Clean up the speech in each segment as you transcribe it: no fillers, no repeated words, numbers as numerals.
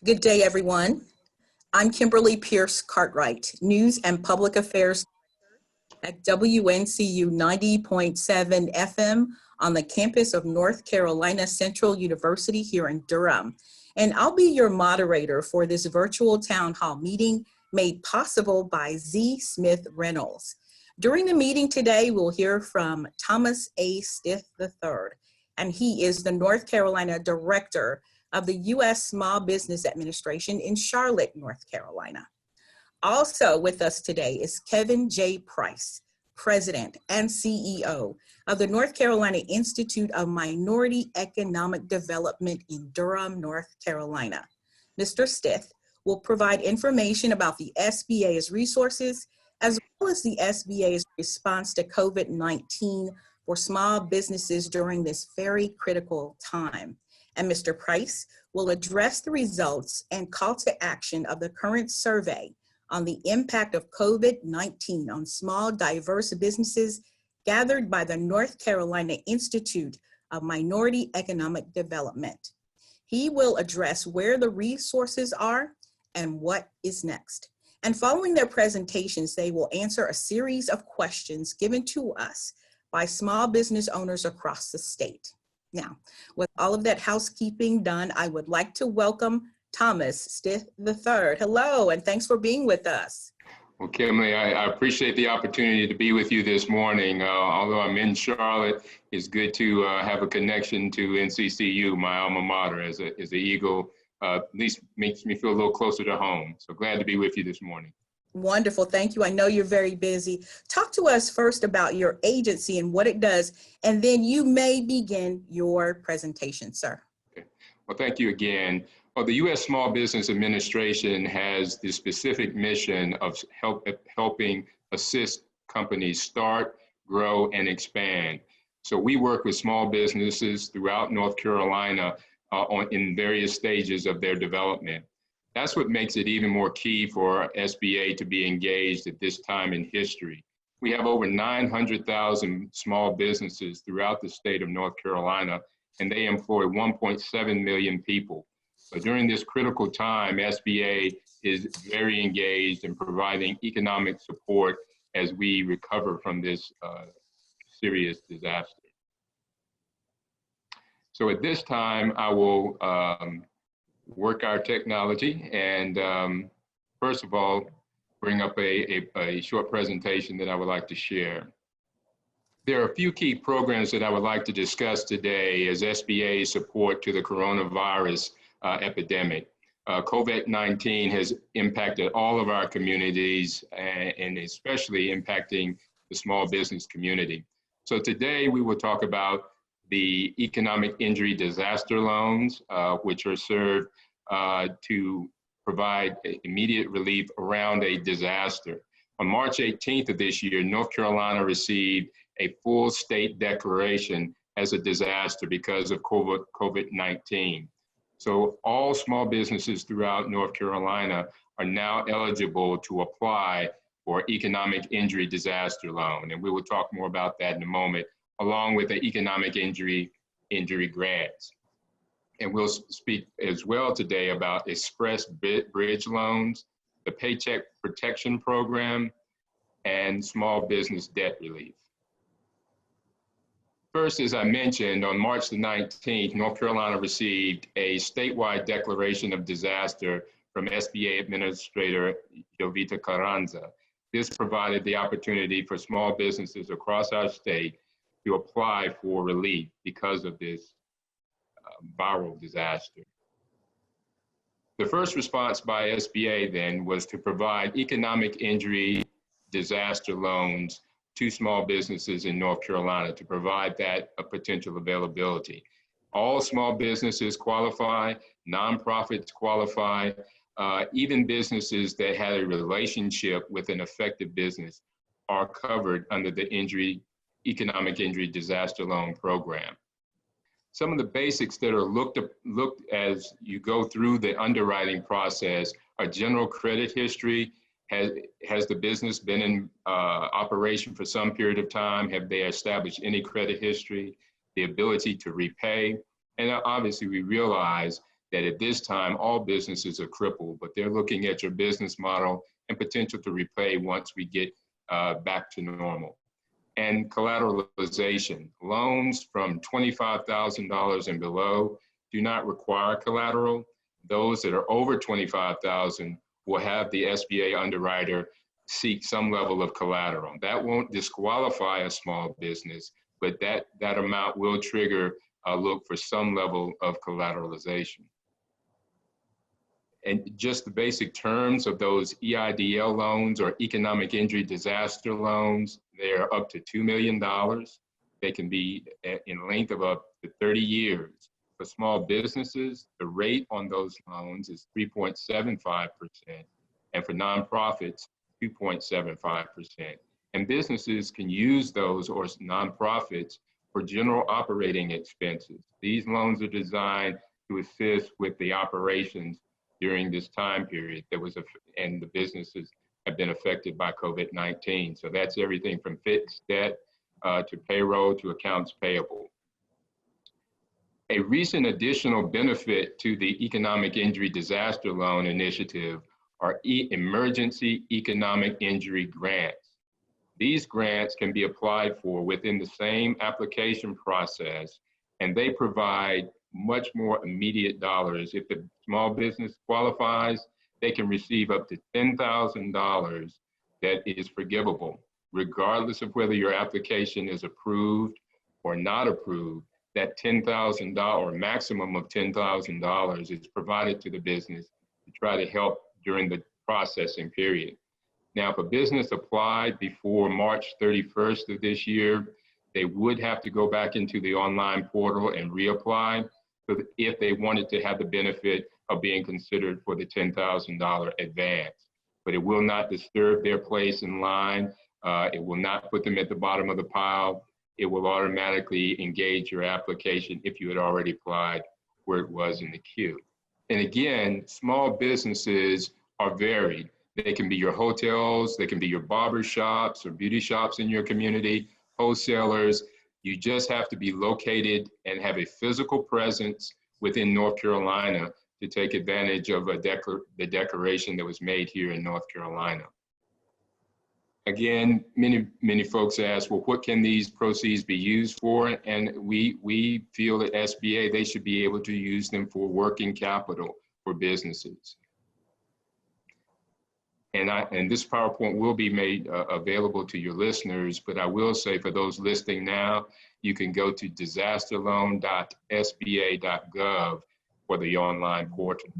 Good day, everyone. I'm Kimberly Pierce Cartwright, News and Public Affairs at WNCU 90.7 FM on the campus of North Carolina Central University here in Durham. And I'll be your moderator for this virtual town hall meeting made possible by Z. Smith Reynolds. During the meeting today, we'll hear from Thomas A. Stith III, and he is the North Carolina Director of the U.S. Small Business Administration in Charlotte, North Carolina. Also with us today is Kevin J. Price, President and CEO of the North Carolina Institute of Minority Economic Development in Durham, North Carolina. Mr. Stith will provide information about the SBA's resources as well as the SBA's response to COVID-19 for small businesses during this very critical time. And Mr. Price will address the results and call to action of the current survey on the impact of COVID-19 on small, diverse businesses gathered by the North Carolina Institute of Minority Economic Development. He will address where the resources are and what is next. And following their presentations, they will answer a series of questions given to us by small business owners across the state. Now, with all of that housekeeping done, I would like to welcome Thomas Stith III. Hello, and thanks for being with us. Well, Kimberly, I appreciate the opportunity to be with you this morning. Although I'm in Charlotte, it's good to have a connection to NCCU, my alma mater, as an Eagle. At least makes me feel a little closer to home. So glad to be with you this morning. Wonderful, thank you. I know you're very busy. Talk to us first about your agency and what it does, and then you may begin your presentation, sir. Okay. Well, thank you again. Well, the U.S. Small Business Administration has the specific mission of helping assist companies start, grow, and expand. So we work with small businesses throughout North Carolina in various stages of their development. That's what makes it even more key for SBA to be engaged at this time in history. We have over 900,000 small businesses throughout the state of North Carolina, and they employ 1.7 million people. So during this critical time, SBA is very engaged in providing economic support as we recover from this serious disaster. So at this time, I will work our technology and first of all, bring up a short presentation that I would like to share. There are a few key programs that I would like to discuss today as SBA support to the coronavirus epidemic. COVID-19 has impacted all of our communities and especially impacting the small business community. So today we will talk about the economic injury disaster loans, which are served to provide immediate relief around a disaster. On March 18th of this year, North Carolina received a full state declaration as a disaster because of COVID-19. So all small businesses throughout North Carolina are now eligible to apply for economic injury disaster loan. And we will talk more about that in a moment, along with the economic injury grants. And we'll speak as well today about express bridge loans, the Paycheck Protection Program, and small business debt relief. First, as I mentioned, on March the 19th, North Carolina received a statewide declaration of disaster from SBA Administrator Jovita Carranza. This provided the opportunity for small businesses across our state to apply for relief because of this viral disaster. The first response by SBA then was to provide economic injury disaster loans to small businesses in North Carolina to provide that potential availability. All small businesses qualify, nonprofits qualify, even businesses that had a relationship with an affected business are covered under the economic injury disaster loan program. Some of the basics that are looked as you go through the underwriting process are general credit history. Has the business been in operation for some period of time? Have they established any credit history? The ability to repay. And obviously we realize that at this time, all businesses are crippled, but they're looking at your business model and potential to repay once we get back to normal. And collateralization. Loans from $25,000 and below do not require collateral. Those that are over $25,000 will have the SBA underwriter seek some level of collateral. That won't disqualify a small business, but that amount will trigger a look for some level of collateralization. And just the basic terms of those EIDL loans or economic injury disaster loans, they're up to $2 million. They can be in length of up to 30 years. For small businesses, the rate on those loans is 3.75%, and for nonprofits, 2.75%. And businesses can use those, or nonprofits, for general operating expenses. These loans are designed to assist with the operations during this time period and the businesses have been affected by COVID-19. So that's everything from fixed debt to payroll to accounts payable. A recent additional benefit to the Economic Injury Disaster Loan Initiative are emergency economic injury grants. These grants can be applied for within the same application process, and they provide much more immediate dollars. If the small business qualifies, they can receive up to $10,000 that is forgivable, regardless of whether your application is approved or not approved. That $10,000 or maximum of $10,000 is provided to the business to try to help during the processing period. Now, if a business applied before March 31st of this year, they would have to go back into the online portal and reapply if they wanted to have the benefit of being considered for the $10,000 advance. But it will not disturb their place in line. It will not put them at the bottom of the pile. It will automatically engage your application if you had already applied where it was in the queue. And again, small businesses are varied. They can be your hotels, they can be your barber shops or beauty shops in your community, wholesalers. You just have to be located and have a physical presence within North Carolina to take advantage of the declaration that was made here in North Carolina. Again, many folks ask, well, what can these proceeds be used for? And we feel at SBA, they should be able to use them for working capital for businesses. And this PowerPoint will be made available to your listeners, but I will say for those listening now, you can go to disasterloan.sba.gov for the online portal.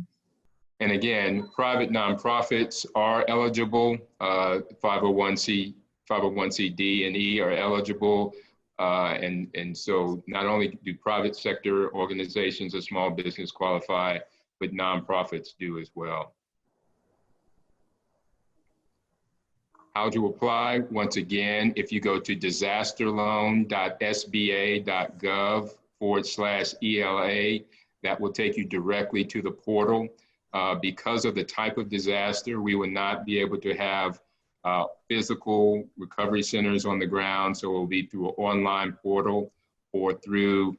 And again, private nonprofits are eligible, 501c, 501c-D and E are eligible. And so not only do private sector organizations or small business qualify, but nonprofits do as well. How to apply? Once again, if you go to disasterloan.sba.gov/ELA, that will take you directly to the portal. Because of the type of disaster, we will not be able to have physical recovery centers on the ground, so it will be through an online portal or through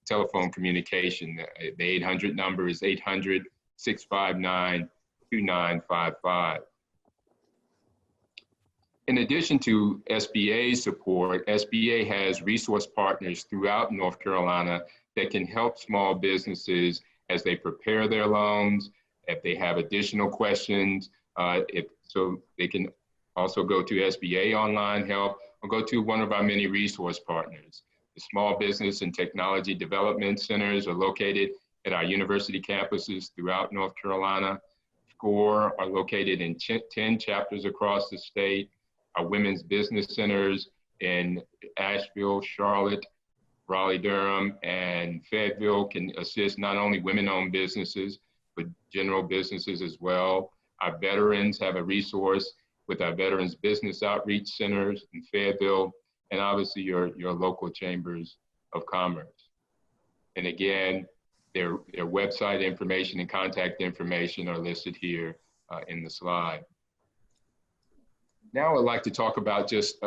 telephone communication. The 800 number is 800-659-2955. In addition to SBA support, SBA has resource partners throughout North Carolina that can help small businesses as they prepare their loans, if they have additional questions, so they can also go to SBA Online Help or go to one of our many resource partners. The Small Business and Technology Development Centers are located at our university campuses throughout North Carolina. SCORE are located in 10 chapters across the state. Our women's business centers in Asheville, Charlotte, Raleigh-Durham, and Fayetteville can assist not only women-owned businesses, but general businesses as well. Our veterans have a resource with our Veterans Business Outreach Centers in Fayetteville, and obviously your local chambers of commerce. And again, their website information and contact information are listed here in the slide. Now I'd like to talk about just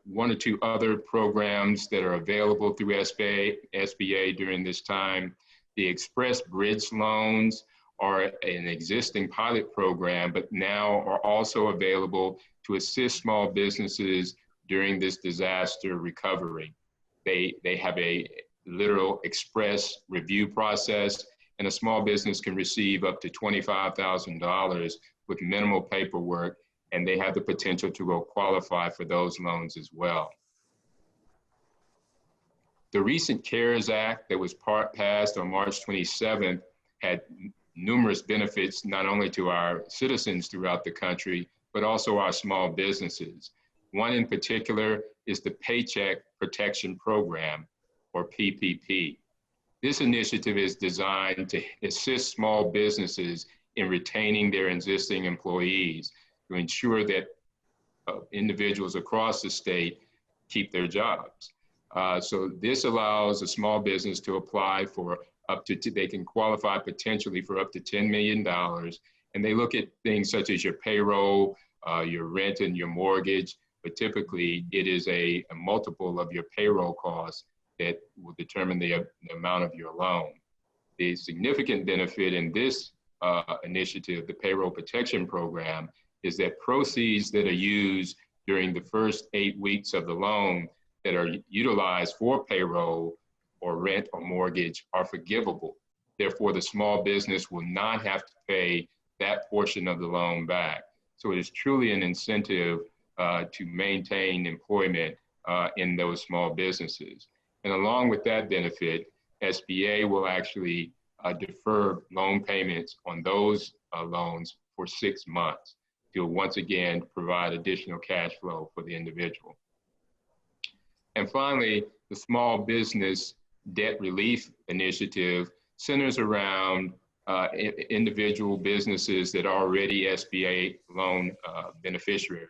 one or two other programs that are available through SBA during this time. The Express Bridge loans are an existing pilot program, but now are also available to assist small businesses during this disaster recovery. They have a literal express review process, and a small business can receive up to $25,000 with minimal paperwork, and they have the potential to go qualify for those loans as well. The recent CARES Act that was passed on March 27th had numerous benefits, not only to our citizens throughout the country, but also our small businesses. One in particular is the Paycheck Protection Program, or PPP. This initiative is designed to assist small businesses in retaining their existing employees to ensure that individuals across the state keep their jobs. So this allows a small business to apply for they can qualify potentially for up to $10 million. And they look at things such as your payroll, your rent and your mortgage, but typically it is a multiple of your payroll costs that will determine the amount of your loan. The significant benefit in this initiative, the Payroll Protection Program, is that proceeds that are used during the first 8 weeks of the loan that are utilized for payroll or rent or mortgage are forgivable. Therefore, the small business will not have to pay that portion of the loan back. So it is truly an incentive to maintain employment in those small businesses. And along with that benefit, SBA will actually defer loan payments on those loans for 6 months to once again provide additional cash flow for the individual. And finally, the Small Business Debt Relief Initiative centers around individual businesses that are already SBA loan beneficiaries.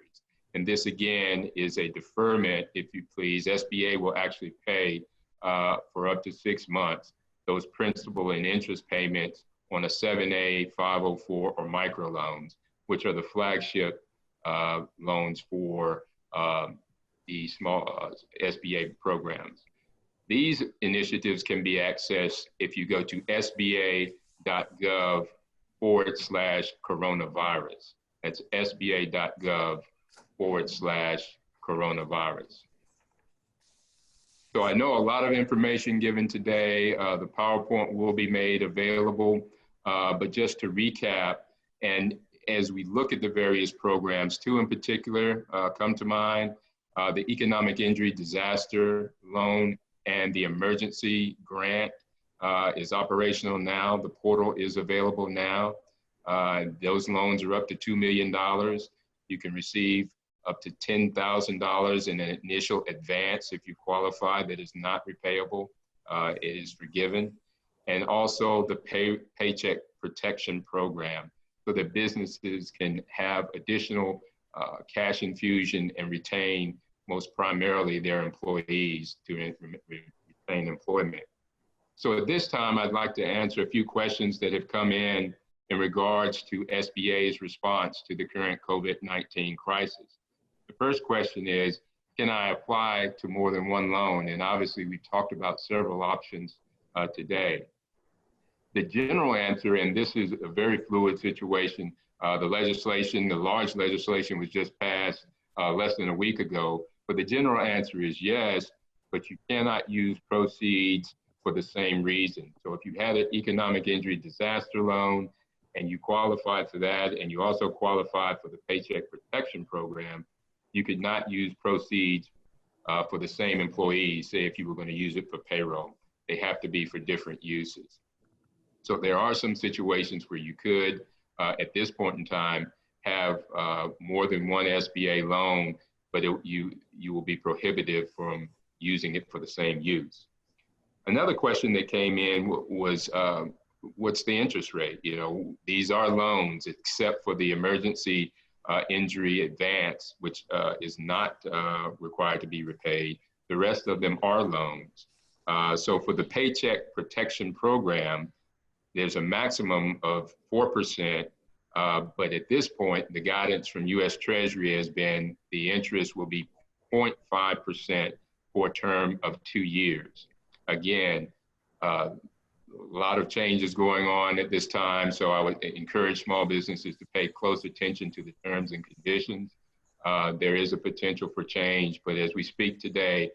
And this again is a deferment, if you please. SBA will actually pay for up to 6 months those principal and interest payments on a 7A, 504, or microloans, which are the flagship loans for the small SBA programs. These initiatives can be accessed if you go to sba.gov/coronavirus. That's sba.gov/coronavirus. So I know a lot of information given today. The PowerPoint will be made available, but just to recap, and as we look at the various programs, two in particular come to mind, the Economic Injury Disaster Loan and the Emergency Grant is operational now. The portal is available now. Those loans are up to $2 million. You can receive up to $10,000 in an initial advance if you qualify that is not repayable. It is forgiven. And also the Paycheck Protection Program, so that businesses can have additional cash infusion and retain most primarily their employees to retain employment. So at this time, I'd like to answer a few questions that have come in regards to SBA's response to the current COVID-19 crisis. The first question is, can I apply to more than one loan? And obviously we talked about several options today. The general answer, and this is a very fluid situation, the large legislation was just passed less than a week ago, but the general answer is yes, but you cannot use proceeds for the same reason. So if you had an economic injury disaster loan and you qualified for that, and you also qualified for the Paycheck Protection Program, you could not use proceeds for the same employees, say if you were going to use it for payroll. They have to be for different uses. So there are some situations where you could, at this point in time, have more than one SBA loan, but you will be prohibited from using it for the same use. Another question that came in was, what's the interest rate? You know, these are loans except for the emergency injury advance, which is not required to be repaid. The rest of them are loans. So for the Paycheck Protection Program, there's a maximum of 4%, but at this point, the guidance from U.S. Treasury has been the interest will be 0.5% for a term of 2 years. Again, lot of changes going on at this time, so I would encourage small businesses to pay close attention to the terms and conditions. There is a potential for change, but as we speak today,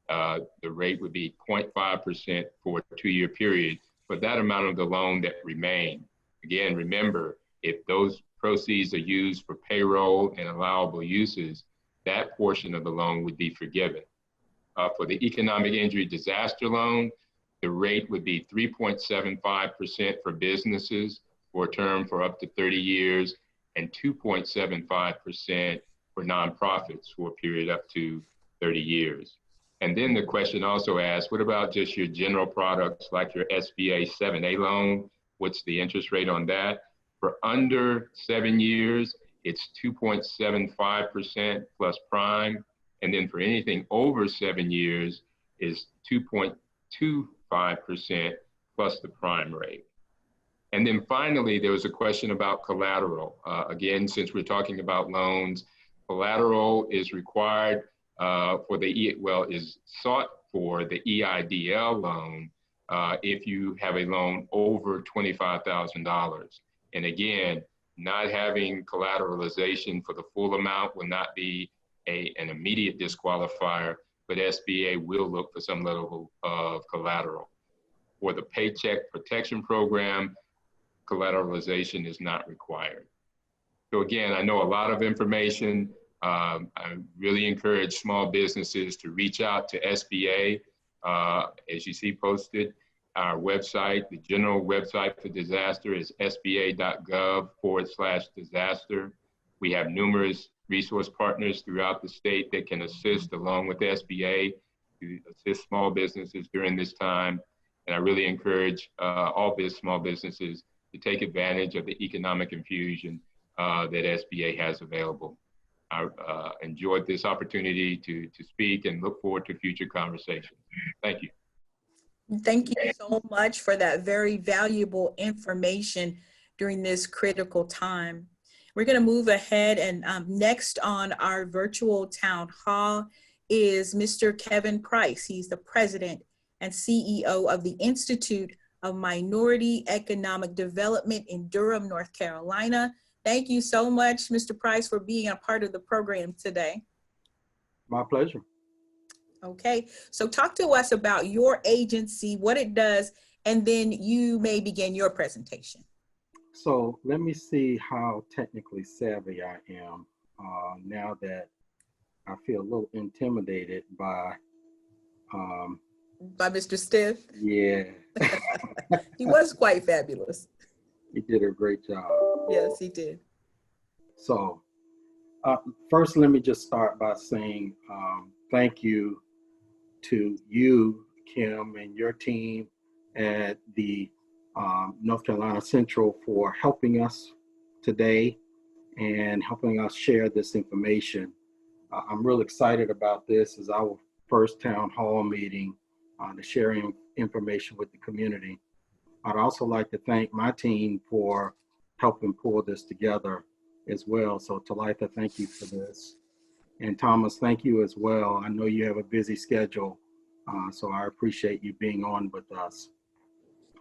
the rate would be 0.5% for a 2-year period, but that amount of the loan that remain. Again, remember, if those proceeds are used for payroll and allowable uses, that portion of the loan would be forgiven. For the economic injury disaster loan, the rate would be 3.75% for businesses for a term for up to 30 years and 2.75% for nonprofits for a period up to 30 years. And then the question also asks, what about just your general products like your SBA 7A loan? What's the interest rate on that? For under 7 years, it's 2.75% plus prime. And then for anything over 7 years is 2.25% plus the prime rate. And then finally, there was a question about collateral. Again, since we're talking about loans, collateral is required is sought for the EIDL loan if you have a loan over $25,000. And again, not having collateralization for the full amount will not be an immediate disqualifier, but SBA will look for some level of collateral. For the Paycheck Protection Program, collateralization is not required. So again, I know a lot of information. I really encourage small businesses to reach out to SBA. As you see posted, our website, the general website for disaster is sba.gov/disaster. We have numerous resource partners throughout the state that can assist along with SBA to assist small businesses during this time. And I really encourage all small businesses to take advantage of the economic infusion that SBA has available. I enjoyed this opportunity to speak and look forward to future conversations. Thank you. Thank you so much for that very valuable information during this critical time. We're going to move ahead, and next on our virtual town hall is Mr. Kevin Price. He's the president and CEO of the Institute of Minority Economic Development in Durham, North Carolina. Thank you so much, Mr. Price, for being a part of the program today. My pleasure. Okay, so talk to us about your agency, what it does, and then you may begin your presentation. So let me see how technically savvy I am now that I feel a little intimidated by Mr. Stith? Yeah. He was quite fabulous. He did a great job. Yes, he did. So first, let me just start by saying thank you to you, Kim, and your team at the North Carolina Central for helping us today and helping us share this information. I'm real excited about this as our first town hall meeting to sharing information with the community. I'd also like to thank my team for helping pull this together as well. So Talitha, thank you for this. And Thomas, thank you as well. I know you have a busy schedule, so I appreciate you being on with us.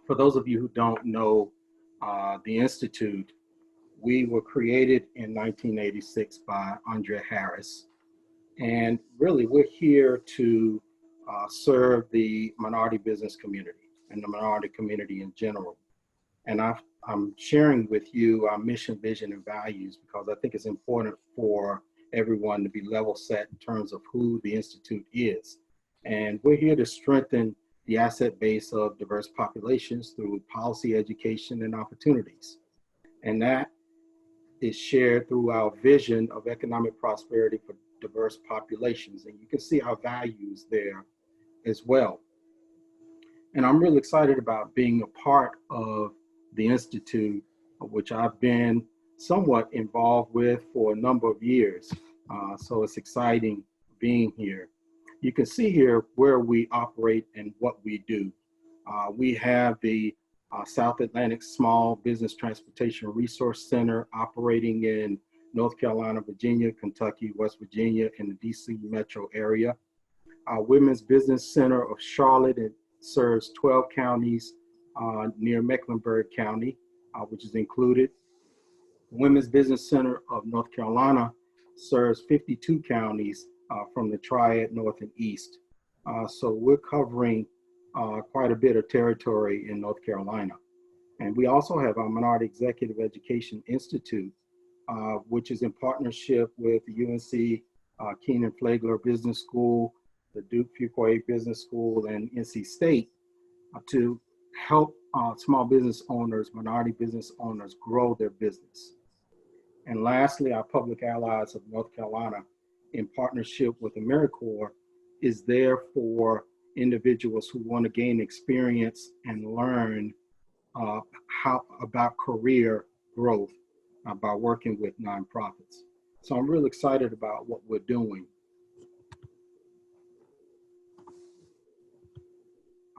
For those of you who don't know the Institute, we were created in 1986 by Andrea Harris. And really, we're here to serve the minority business community and the minority community in general. And I'm sharing with you our mission, vision, and values because I think it's important for everyone to be level set in terms of who the Institute is. And we're here to strengthen the asset base of diverse populations through policy, education, and opportunities. And that is shared through our vision of economic prosperity for diverse populations. And you can see our values there as well. And I'm really excited about being a part of the Institute, which I've been somewhat involved with for a number of years. So it's exciting being here. You can see here where we operate and what we do. We have the South Atlantic Small Business Transportation Resource Center operating in North Carolina, Virginia, Kentucky, West Virginia, and the DC metro area. Our Women's Business Center of Charlotte, it serves 12 counties near Mecklenburg County, which is included. Women's Business Center of North Carolina serves 52 counties from the Triad North and East. So we're covering quite a bit of territory in North Carolina. And we also have our Minority Executive Education Institute, which is in partnership with the UNC Keenan Flagler Business School, the Duke Fuqua Business School, and NC State to help small business owners, minority business owners grow their business. And lastly, our Public Allies of North Carolina, in partnership with AmeriCorps, is there for individuals who want to gain experience and learn how about career growth by working with nonprofits. So I'm really excited about what we're doing.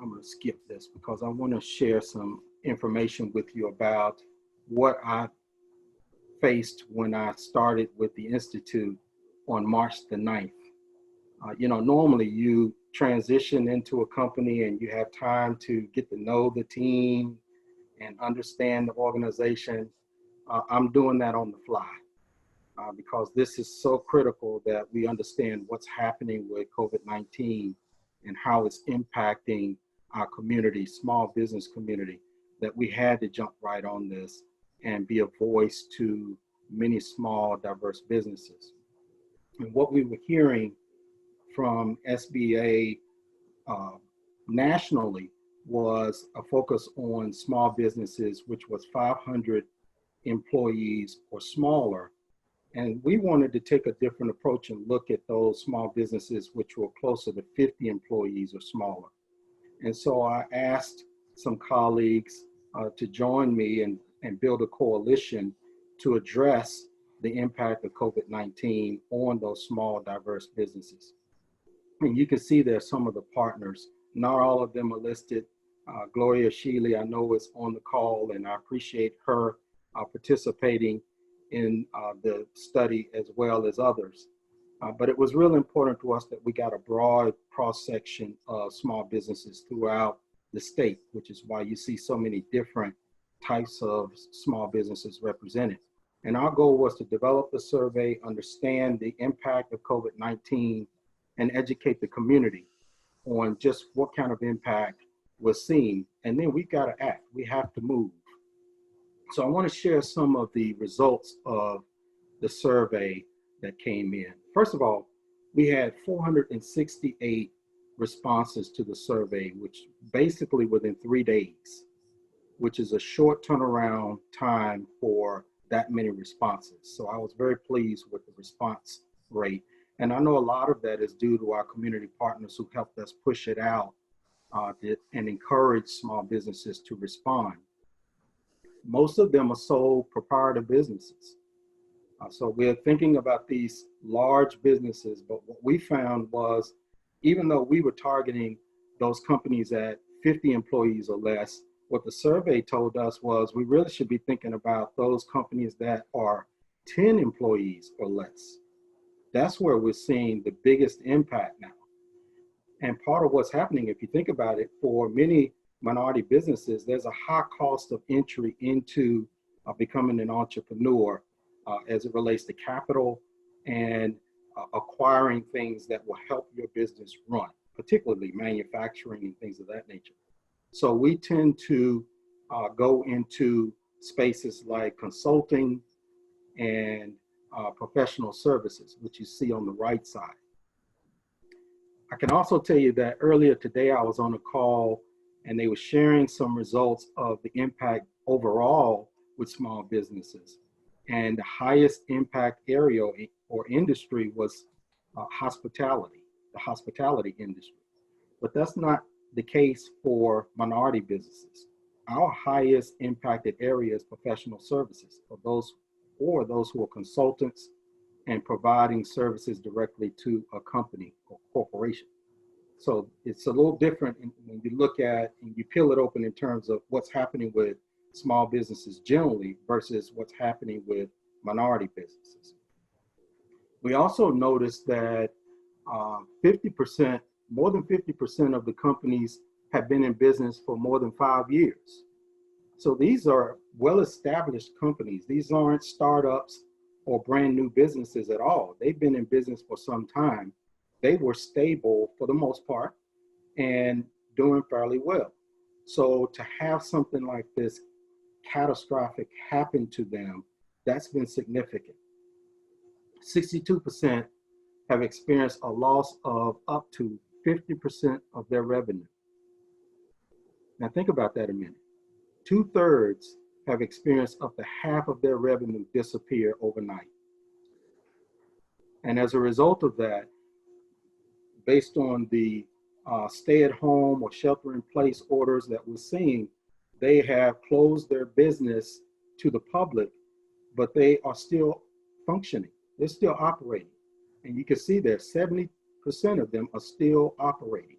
I'm going to skip this because I want to share some information with you about what I faced when I started with the Institute on March the 9th. Normally you transition into a company and you have time to get to know the team and understand the organization. I'm doing that on the fly because this is so critical that we understand what's happening with COVID-19 and how it's impacting our community, small business community, that we had to jump right on this and be a voice to many small, diverse businesses. And what we were hearing from SBA nationally was a focus on small businesses, which was 500 employees or smaller. And we wanted to take a different approach and look at those small businesses which were closer to 50 employees or smaller. And so I asked some colleagues to join me and build a coalition to address the impact of COVID-19 on those small, diverse businesses. And you can see there some of the partners. Not all of them are listed. Gloria Sheely, I know, is on the call, and I appreciate her participating in the study as well as others. But it was really important to us that we got a broad cross-section of small businesses throughout the state, which is why you see so many different types of small businesses represented. And our goal was to develop the survey, understand the impact of COVID-19, and educate the community on just what kind of impact we're seeing. And then we got to act, we have to move. So I want to share some of the results of the survey that came in. First of all, we had 468 responses to the survey, which basically within 3 days, which is a short turnaround time for that many responses. So I was very pleased with the response rate. And I know a lot of that is due to our community partners who helped us push it out and encourage small businesses to respond. Most of them are sole proprietor businesses. So we're thinking about these large businesses, but what we found was, even though we were targeting those companies at 50 employees or less, what the survey told us was we really should be thinking about those companies that are 10 employees or less. That's where we're seeing the biggest impact now. And part of what's happening, if you think about it, for many minority businesses, there's a high cost of entry into becoming an entrepreneur as it relates to capital and acquiring things that will help your business run, particularly manufacturing and things of that nature. So we tend to go into spaces like consulting and professional services, which you see on the right side. I can also tell you that earlier today I was on a call and they were sharing some results of the impact overall with small businesses. And the highest impact area or industry was hospitality, the hospitality industry. But that's not the case for minority businesses. Our highest impacted area is professional services, for those who are consultants and providing services directly to a company or corporation. So it's a little different when you look at and you peel it open in terms of what's happening with small businesses generally versus what's happening with minority businesses. We also noticed that 50%, more than 50% of the companies have been in business for more than 5 years. So these are well-established companies. These aren't startups or brand new businesses at all. They've been in business for some time. They were stable for the most part and doing fairly well. So to have something like this catastrophic happen to them, that's been significant. 62% have experienced a loss of up to 50% of their revenue. Now think about that a minute. 2/3 have experienced up to half of their revenue disappear overnight. And as a result of that, based on the stay-at-home or shelter-in-place orders that we're seeing, they have closed their business to the public, but they are still functioning. They're still operating. And you can see there, 70% of them are still operating.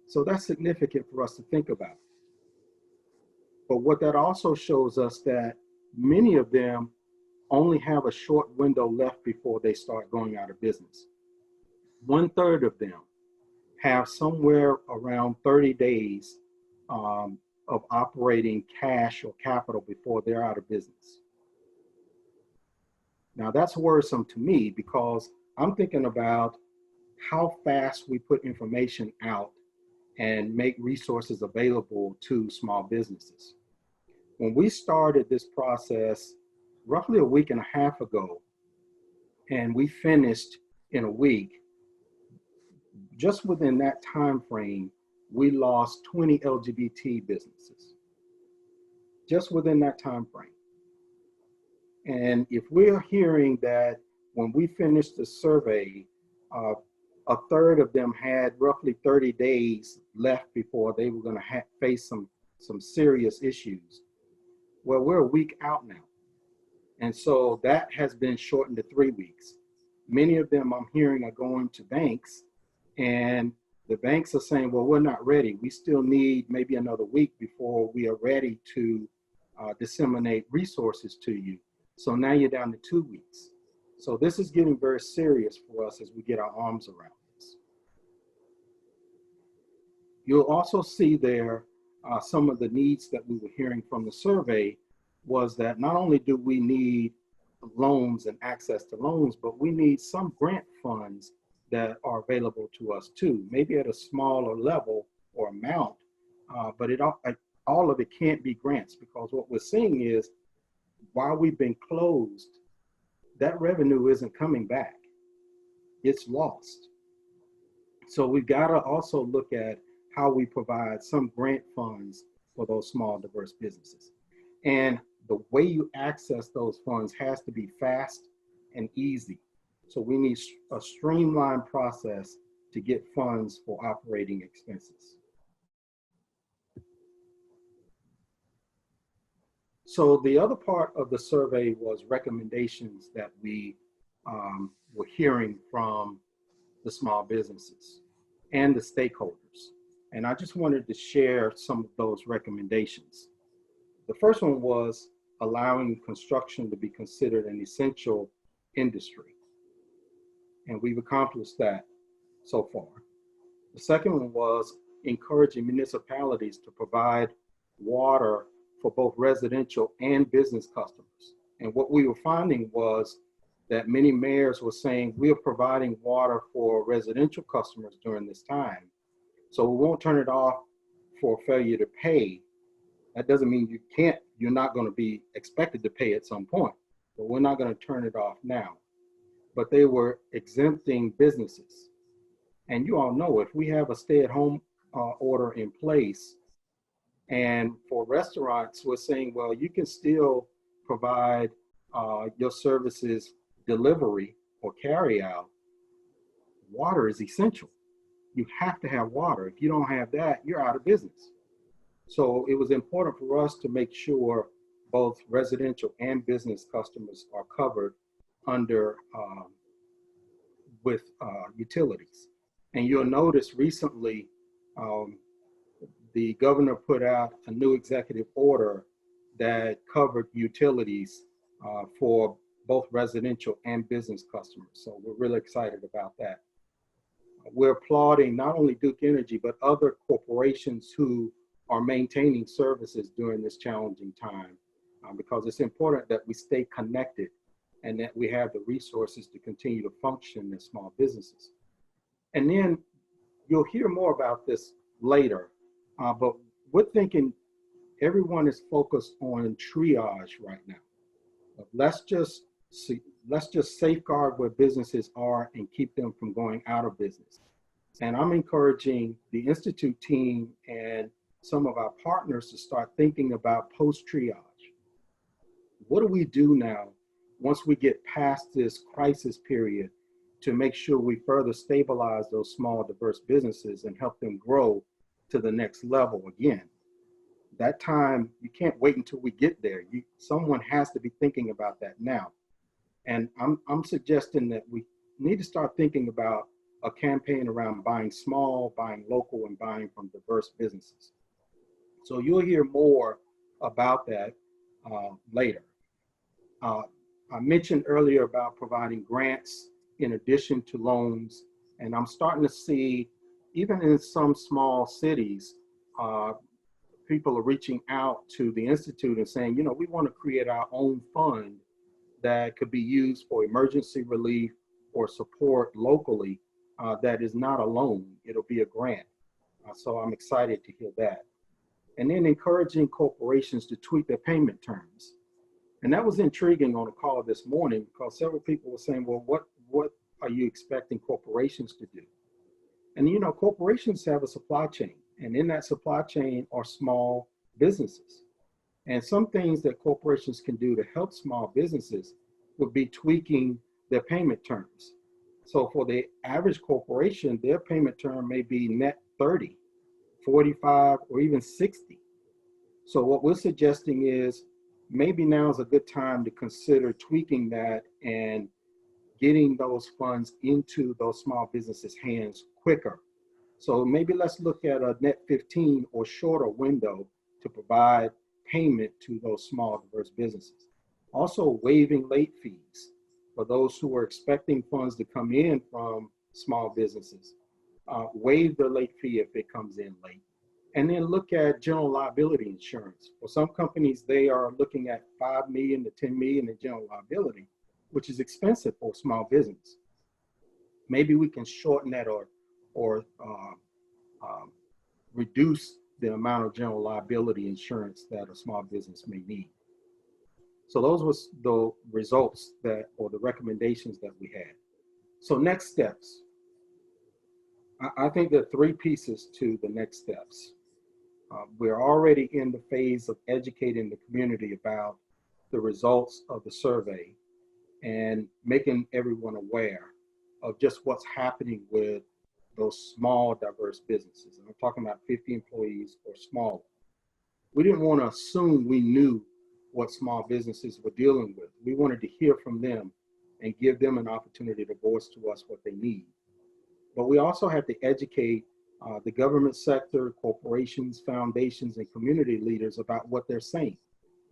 So that's significant for us to think about. But what that also shows us that many of them only have a short window left before they start going out of business. 1/3 of them have somewhere around 30 days of operating cash or capital before they're out of business. Now that's worrisome to me because I'm thinking about how fast we put information out and make resources available to small businesses. When we started this process roughly a week and a half ago, and we finished in a week, just within that time frame, we lost 20 LGBT businesses. Just within that time frame. And if we're hearing that when we finished the survey, 1/3 of them had roughly 30 days left before they were going to face some serious issues. Well, we're a week out now. And so that has been shortened to 3 weeks. Many of them I'm hearing are going to banks, and the banks are saying, well, we're not ready. We still need maybe another week before we are ready to disseminate resources to you. So now you're down to 2 weeks. So this is getting very serious for us as we get our arms around this. You'll also see there some of the needs that we were hearing from the survey was that not only do we need loans and access to loans, but we need some grant funds that are available to us too, maybe at a smaller level or amount, but all of it can't be grants, because what we're seeing is while we've been closed, that revenue isn't coming back. It's lost. So we've got to also look at how we provide some grant funds for those small, diverse businesses. And the way you access those funds has to be fast and easy. So we need a streamlined process to get funds for operating expenses. So the other part of the survey was recommendations that we were hearing from the small businesses and the stakeholders. And I just wanted to share some of those recommendations. The first one was allowing construction to be considered an essential industry. And we've accomplished that so far. The second one was encouraging municipalities to provide water for both residential and business customers. And what we were finding was that many mayors were saying, we are providing water for residential customers during this time, so we won't turn it off for failure to pay. That doesn't mean you're not going to be expected to pay at some point, but we're not going to turn it off now. But they were exempting businesses. And you all know, if we have a stay-at-home order in place, and for restaurants, we're saying, well, you can still provide your services delivery or carry out. Water is essential. You have to have water. If you don't have that, you're out of business. So it was important for us to make sure both residential and business customers are covered under with utilities. And you'll notice recently, the governor put out a new executive order that covered utilities for both residential and business customers. So we're really excited about that. We're applauding not only Duke Energy, but other corporations who are maintaining services during this challenging time, because it's important that we stay connected and that we have the resources to continue to function as small businesses. And then you'll hear more about this later, but we're thinking everyone is focused on triage right now. Let's just safeguard where businesses are and keep them from going out of business. And I'm encouraging the Institute team and some of our partners to start thinking about post-triage. What do we do now once we get past this crisis period to make sure we further stabilize those small, diverse businesses and help them grow to the next level again? That time, you can't wait until we get there. Someone has to be thinking about that now. And I'm suggesting that we need to start thinking about a campaign around buying small, buying local, and buying from diverse businesses. So you'll hear more about that later. I mentioned earlier about providing grants in addition to loans, and I'm starting to see, even in some small cities, people are reaching out to the Institute and saying, you know, we want to create our own fund that could be used for emergency relief or support locally that is not a loan, it'll be a grant. So I'm excited to hear that. And then encouraging corporations to tweak their payment terms. And that was intriguing on a call this morning because several people were saying, well, what are you expecting corporations to do? And you know, corporations have a supply chain, and in that supply chain are small businesses. And some things that corporations can do to help small businesses would be tweaking their payment terms. So for the average corporation, their payment term may be net 30, 45, or even 60. So what we're suggesting is maybe now is a good time to consider tweaking that and getting those funds into those small businesses' hands quicker. So maybe let's look at a net 15 or shorter window to provide payment to those small, diverse businesses. Also waiving late fees for those who are expecting funds to come in from small businesses. Waive the late fee if it comes in late. And then look at general liability insurance. For some companies, they are looking at 5 million to 10 million in general liability, which is expensive for a small business. Maybe we can shorten that or reduce the amount of general liability insurance that a small business may need. So those were the results or the recommendations that we had. So next steps. I think there are 3 pieces to the next steps. We're already in the phase of educating the community about the results of the survey and making everyone aware of just what's happening with those small, diverse businesses. And I'm talking about 50 employees or smaller. We didn't want to assume we knew what small businesses were dealing with. We wanted to hear from them and give them an opportunity to voice to us what they need. But we also have to educate the government sector, corporations, foundations, and community leaders about what they're saying.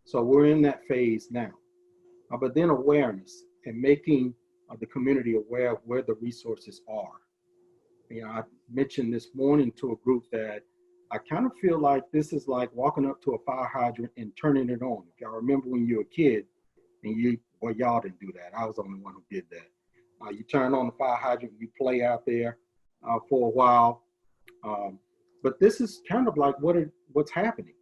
So we're in that phase now. But then awareness and making the community aware of where the resources are. You know, I mentioned this morning to a group that I kind of feel like this is like walking up to a fire hydrant and turning it on. If y'all remember when you were a kid and well, y'all didn't do that. I was the only one who did that. You turn on the fire hydrant, you play out there for a while. But this is kind of like what's happening.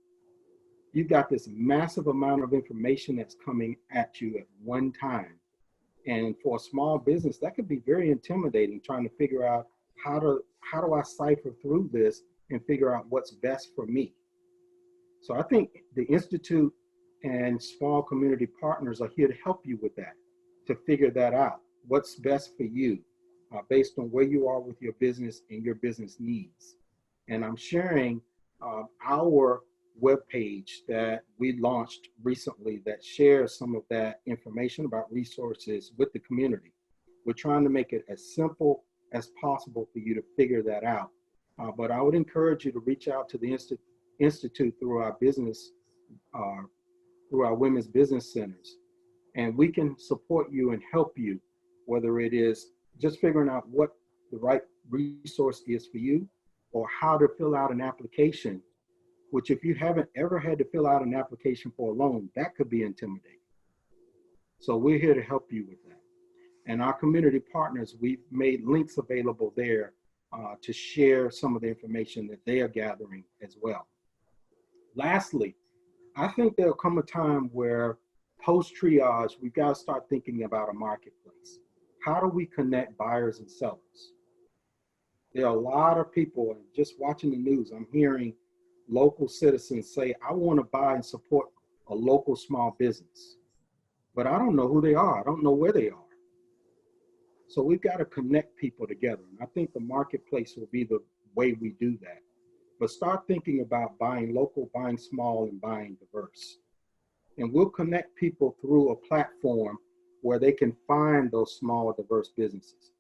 You've got this massive amount of information that's coming at you at one time. And for a small business, that could be very intimidating, trying to figure out how do I cipher through this and figure out what's best for me. So I think the Institute and small community partners are here to help you with that, to figure that out. What's best for you based on where you are with your business and your business needs. And I'm sharing our webpage that we launched recently that shares some of that information about resources with the community. We're trying to make it as simple as possible for you to figure that out. But I would encourage you to reach out to the Institute through our business, through our women's business centers. And we can support you and help you, whether it is just figuring out what the right resource is for you, or how to fill out an application, which if you haven't ever had to fill out an application for a loan, that could be intimidating. So we're here to help you with that. And our community partners, we've made links available there to share some of the information that they are gathering as well. Lastly, I think there'll come a time where post-triage, we've got to start thinking about a marketplace. How do we connect buyers and sellers? There are a lot of people, and just watching the news, I'm hearing local citizens say, I want to buy and support a local small business, but I don't know who they are. I don't know where they are. So we've got to connect people together. And I think the marketplace will be the way we do that. But start thinking about buying local, buying small, and buying diverse. And we'll connect people through a platform where they can find those small, diverse businesses.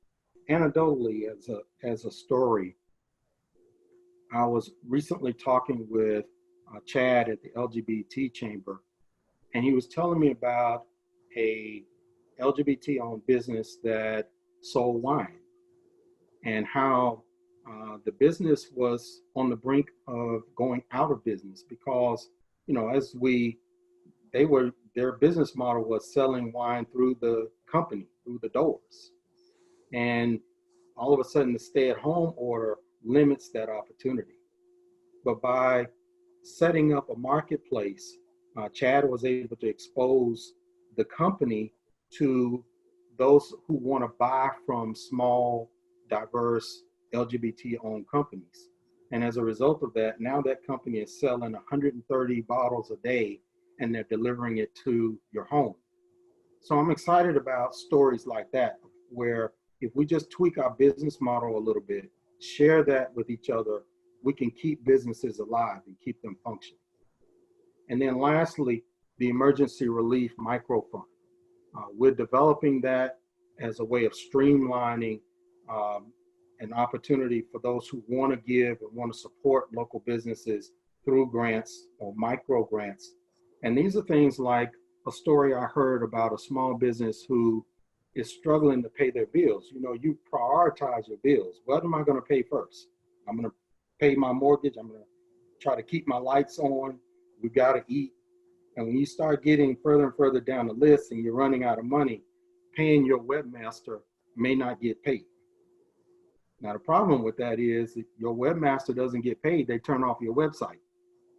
Anecdotally, as a story, I was recently talking with Chad at the LGBT Chamber, and he was telling me about a LGBT-owned business that sold wine, and how the business was on the brink of going out of business because, you know, their business model was selling wine through the company, through the doors. And all of a sudden the stay-at-home order limits that opportunity. But by setting up a marketplace, Chad was able to expose the company to those who want to buy from small, diverse, LGBT-owned companies. And as a result of that, now that company is selling 130 bottles a day, and they're delivering it to your home. So I'm excited about stories like that, where if we just tweak our business model a little bit, share that with each other, we can keep businesses alive and keep them functioning. And then lastly, the emergency relief microfund. We're developing that as a way of streamlining an opportunity for those who want to give and want to support local businesses through grants or micro grants. And these are things like a story I heard about a small business who is struggling to pay their bills. You know, you prioritize your bills. What am I going to pay first? I'm going to pay my mortgage. I'm going to try to keep my lights on. We got to eat. And when you start getting further and further down the list and you're running out of money, paying your webmaster may not get paid. Now, the problem with that is if your webmaster doesn't get paid, they turn off your website.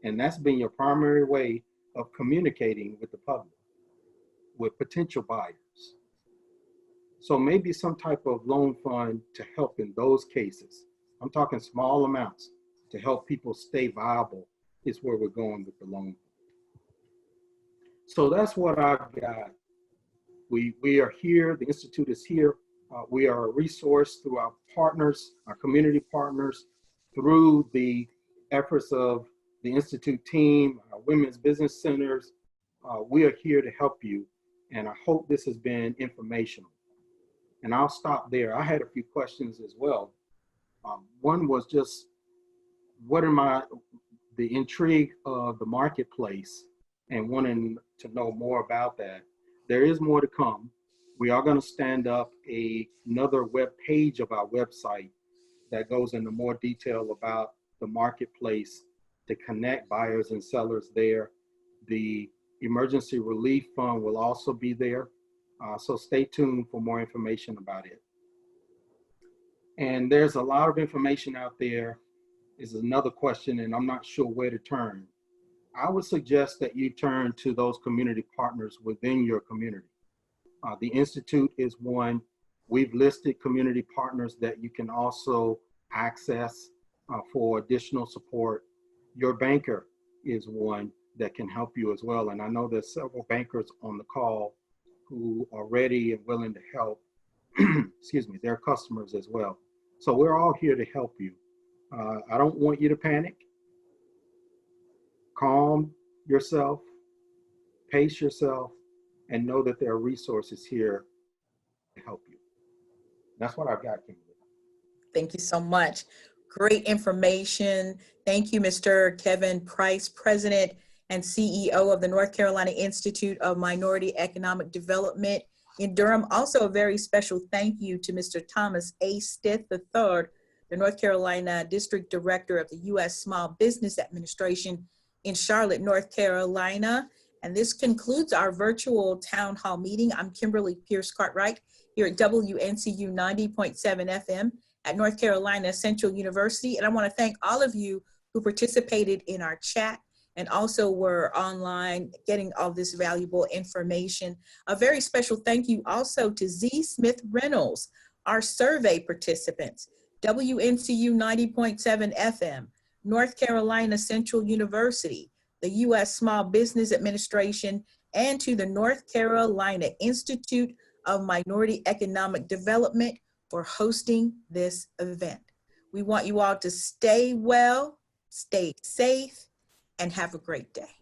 And that's been your primary way of communicating with the public, with potential buyers. So maybe some type of loan fund to help in those cases. I'm talking small amounts to help people stay viable is where we're going with the loan. So that's what I've got. We are here, the Institute is here. We are a resource through our partners, our community partners, through the efforts of the Institute team, our women's business centers. We are here to help you, and I hope this has been informational. And I'll stop there. I had a few questions as well. One was just, the intrigue of the marketplace and wanting to know more about that. There is more to come. We are going to stand up another web page of our website that goes into more detail about the marketplace to connect buyers and sellers there. The emergency relief fund will also be there. So stay tuned for more information about it. And there's a lot of information out there. Is another question, and I'm not sure where to turn. I would suggest that you turn to those community partners within your community. The Institute is one. We've listed community partners that you can also access for additional support. Your banker is one that can help you as well. And I know there's several bankers on the call who are ready and willing to help, excuse me, their customers as well. So we're all here to help you. I don't want you to panic. Calm yourself, pace yourself, and know that there are resources here to help you. That's what I've got, Kimberly. Thank you so much. Great information. Thank you, Mr. Kevin Price, President and CEO of the North Carolina Institute of Minority Economic Development in Durham. Also, a very special thank you to Mr. Thomas A. Stith III, the North Carolina District Director of the U.S. Small Business Administration in Charlotte, North Carolina. And this concludes our virtual town hall meeting. I'm Kimberly Pierce Cartwright here at WNCU 90.7 FM at North Carolina Central University. And I want to thank all of you who participated in our chat and also were online getting all this valuable information. A very special thank you also to Z. Smith Reynolds, our survey participants, WNCU 90.7 FM, North Carolina Central University, the U.S. Small Business Administration, and to the North Carolina Institute of Minority Economic Development for hosting this event. We want you all to stay well, stay safe, and have a great day.